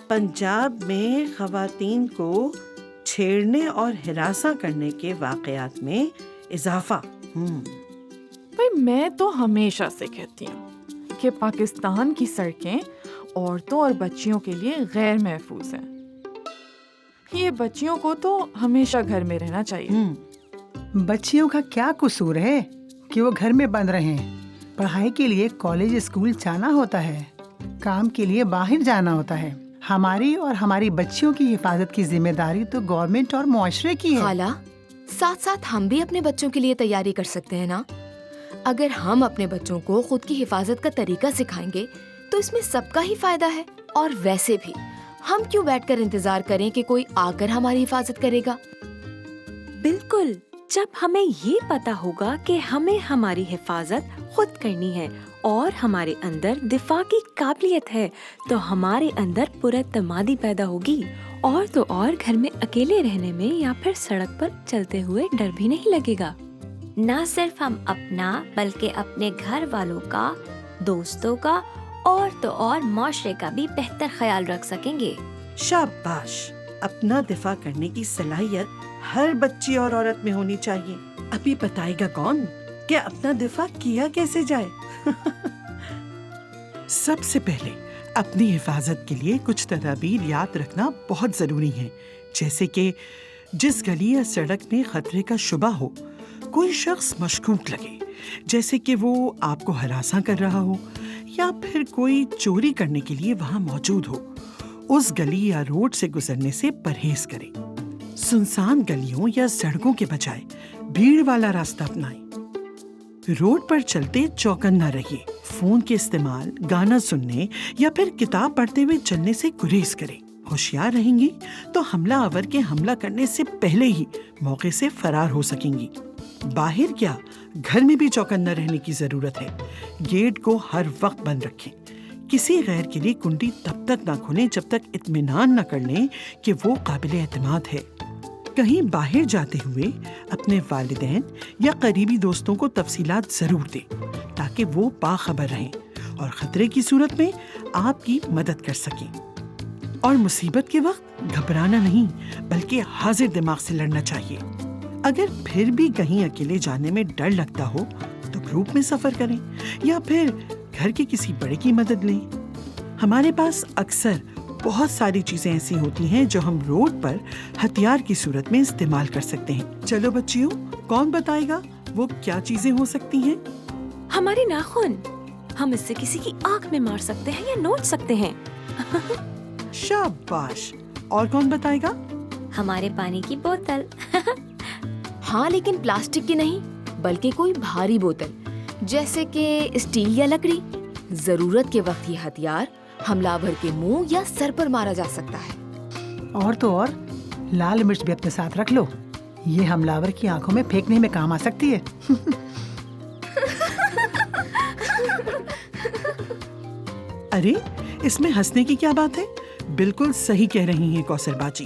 پنجاب میں خواتین کو چھیڑنے اور ہراساں کرنے کے واقعات میں اضافہ۔ بھائی میں تو ہمیشہ سے کہتی ہوں کہ پاکستان کی سڑکیں عورتوں اور بچیوں کے لیے غیر محفوظ ہیں۔ یہ بچیوں کو تو ہمیشہ گھر میں رہنا چاہیے۔ بچیوں کا کیا قصور ہے کہ وہ گھر میں بند رہیں؟ پڑھائی کے لیے کالج اسکول جانا ہوتا ہے، کام کے لیے باہر جانا ہوتا ہے۔ ہماری اور ہماری بچیوں کی حفاظت کی ذمہ داری تو گورنمنٹ اور معاشرے کی ہے۔ خالہ، ساتھ ساتھ ہم بھی اپنے بچوں کے لیے تیاری کر سکتے ہیں نا۔ اگر ہم اپنے بچوں کو خود کی حفاظت کا طریقہ سکھائیں گے تو اس میں سب کا ہی فائدہ ہے۔ اور ویسے بھی ہم کیوں بیٹھ کر انتظار کریں کہ کوئی آ کر ہماری حفاظت کرے گا؟ بالکل، جب ہمیں یہ پتا ہوگا کہ ہمیں ہماری حفاظت خود کرنی ہے اور ہمارے اندر دفاع کی قابلیت ہے تو ہمارے اندر پراعتمادی پیدا ہوگی، اور تو اور گھر میں اکیلے رہنے میں یا پھر سڑک پر چلتے ہوئے ڈر بھی نہیں لگے گا۔ نہ صرف ہم اپنا بلکہ اپنے گھر والوں کا، دوستوں کا اور تو اور معاشرے کا بھی بہتر خیال رکھ سکیں گے۔ شاباش! اپنا دفاع کرنے کی صلاحیت ہر بچی اور عورت میں ہونی چاہیے۔ ابھی بتائے گا کون کہ اپنا دفاع کیا کیسے جائے؟ سب سے پہلے اپنی حفاظت کے لیے کچھ تدابیر یاد رکھنا بہت ضروری ہے، جیسے کہ جس گلی یا سڑک میں خطرے کا شبہ ہو، کوئی شخص مشکوک لگے، جیسے کہ وہ آپ کو ہراساں کر رہا ہو یا پھر کوئی چوری کرنے کے لیے وہاں موجود ہو، اس گلی یا روڈ سے گزرنے سے پرہیز کریں۔ سنسان گلیوں یا سڑکوں کے بجائے بھیڑ والا راستہ اپنائیں۔ روڈ پر چلتے چوکن نہ رہیے۔ فون کے استعمال، گانا سننے یا پھر کتاب پڑھتے ہوئے چلنے سے گریز کریں۔ ہوشیار رہیں گی تو حملہ آور کے حملہ کرنے سے پہلے ہی موقع سے فرار ہو سکیں گی۔ باہر کیا، گھر میں بھی چوکن نہ رہنے کی ضرورت ہے۔ گیٹ کو ہر وقت بند رکھیں۔ کسی غیر کے لیے کنڈی تب تک نہ کھولیں جب تک اطمینان نہ کر لیں کہ وہ قابل اعتماد ہے۔ کہیں باہر جاتے ہوئے اپنے والدین یا قریبی دوستوں کو تفصیلات ضرور دیں تاکہ وہ باخبر رہیں اور خطرے کی صورت میں آپ کی مدد کر سکیں۔ اور مصیبت کے وقت گھبرانا نہیں بلکہ حاضر دماغ سے لڑنا چاہیے۔ اگر پھر بھی کہیں اکیلے جانے میں ڈر لگتا ہو تو گروپ میں سفر کریں یا پھر گھر کے کسی بڑے کی مدد لیں۔ ہمارے پاس اکثر بہت ساری چیزیں ایسی ہوتی ہیں جو ہم روڈ پر ہتھیار کی صورت میں استعمال کر سکتے ہیں۔ چلو بچیوں، کون بتائے گا وہ کیا چیزیں ہو سکتی ہیں؟ ہمارے ناخن، ہم اس سے کسی کی آنکھ میں مار سکتے ہیں یا نوچ سکتے ہیں۔ شاباش! اور کون بتائے گا؟ ہمارے پانی کی بوتل۔ ہاں، لیکن پلاسٹک کی نہیں بلکہ کوئی بھاری بوتل، جیسے کہ اسٹیل یا لکڑی۔ ضرورت کے وقت یہ ہتھیار حملہ آور کے منہ یا سر پر مارا جا سکتا ہے۔ اور تو اور لال مرچ بھی اپنے ساتھ رکھ لو، یہ حملہ آور کی آنکھوں میں پھینکنے میں کام آ سکتی ہے۔ ارے اس میں ہنسنے کی کیا بات ہے؟ بالکل صحیح کہہ رہی ہیں کوثر باجی۔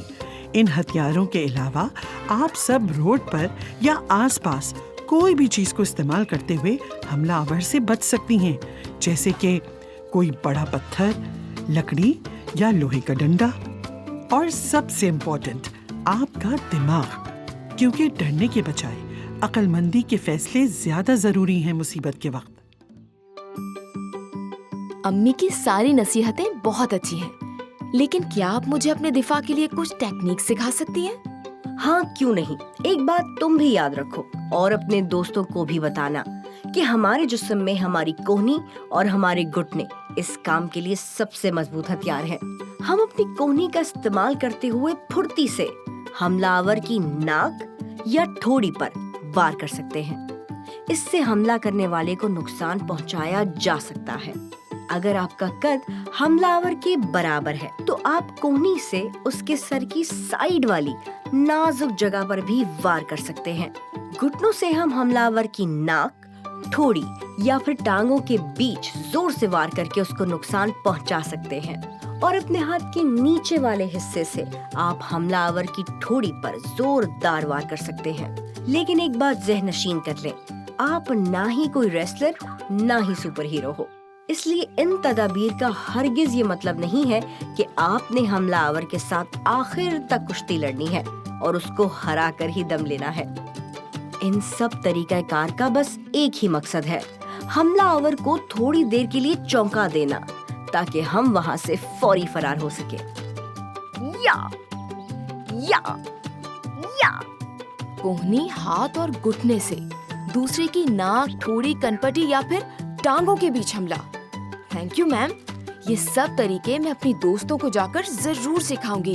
ان ہتھیاروں کے علاوہ آپ سب روڈ پر یا آس پاس کوئی بھی چیز کو استعمال کرتے ہوئے حملہ آور سے بچ سکتی ہیں، جیسے کہ کوئی بڑا پتھر، لکڑی یا لوہے کا ڈنڈا۔ اور سب سے امپورٹنٹ، آپ کا دماغ، کیونکہ ڈرنے کے بجائے عقل مندی کے فیصلے زیادہ ضروری ہیں مصیبت کے وقت۔ امی کی ساری نصیحتیں بہت اچھی ہیں، لیکن کیا آپ مجھے اپنے دفاع کے لیے کچھ ٹیکنیک سکھا سکتی ہیں؟ ہاں کیوں نہیں۔ ایک بات تم بھی یاد رکھو اور اپنے دوستوں کو بھی بتانا کہ ہمارے جسم میں ہماری کوہنی اور ہمارے گھٹنے اس کام کے لیے سب سے مضبوط ہتھیار ہیں۔ ہم اپنی کوہنی کا استعمال کرتے ہوئے پھرتی سے حملہ آور کی ناک یا ٹھوڑی پر وار کر سکتے ہیں۔ اس سے حملہ کرنے والے کو نقصان پہنچایا جا سکتا ہے۔ اگر آپ کا قد حملہ آور کے برابر ہے تو آپ کوہنی سے اس کے سر کی سائیڈ والی نازک جگہ پر بھی وار کر سکتے ہیں۔ گھٹنوں سے ہم حملہ آور کی ناک، ٹھوڑی یا پھر ٹانگوں کے بیچ زور سے وار کر کے اس کو نقصان پہنچا سکتے ہیں۔ اور اپنے ہاتھ کے نیچے والے حصے سے آپ حملہ آور کی ٹھوڑی پر زوردار وار کر سکتے ہیں۔ لیکن ایک بات ذہن نشین کر لیں، آپ نہ ہی کوئی ریسلر نہ ہی سپر ہیرو ہو، اس لیے ان تدابیر کا ہرگز یہ مطلب نہیں ہے کہ آپ نے حملہ آور کے ساتھ آخر تک کشتی لڑنی ہے اور اس کو ہرا کر ہی دم لینا ہے۔ ان سب طریقہ کار کا بس ایک ہی مقصد ہے، حملہ آور کو تھوڑی دیر کے لیے چونکا دینا تاکہ ہم وہاں سے فوری فرار ہو سکے۔ یا یا یا کوہنی ہاتھ اور گھٹنے سے دوسرے کی ناک، تھوڑی، کنپٹی یا پھر ٹانگوں کے بیچ حملہ۔ تھینک یو میم، یہ سب طریقے میں اپنی دوستوں کو جا کر ضرور سکھاؤں گی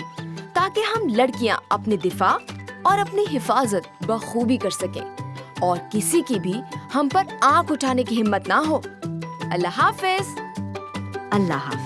تاکہ ہم لڑکیاں اپنے دفاع اور اپنی حفاظت بخوبی کر سکیں اور کسی کی بھی ہم پر آنکھ اٹھانے کی ہمت نہ ہو۔ اللہ حافظ۔ اللہ حافظ۔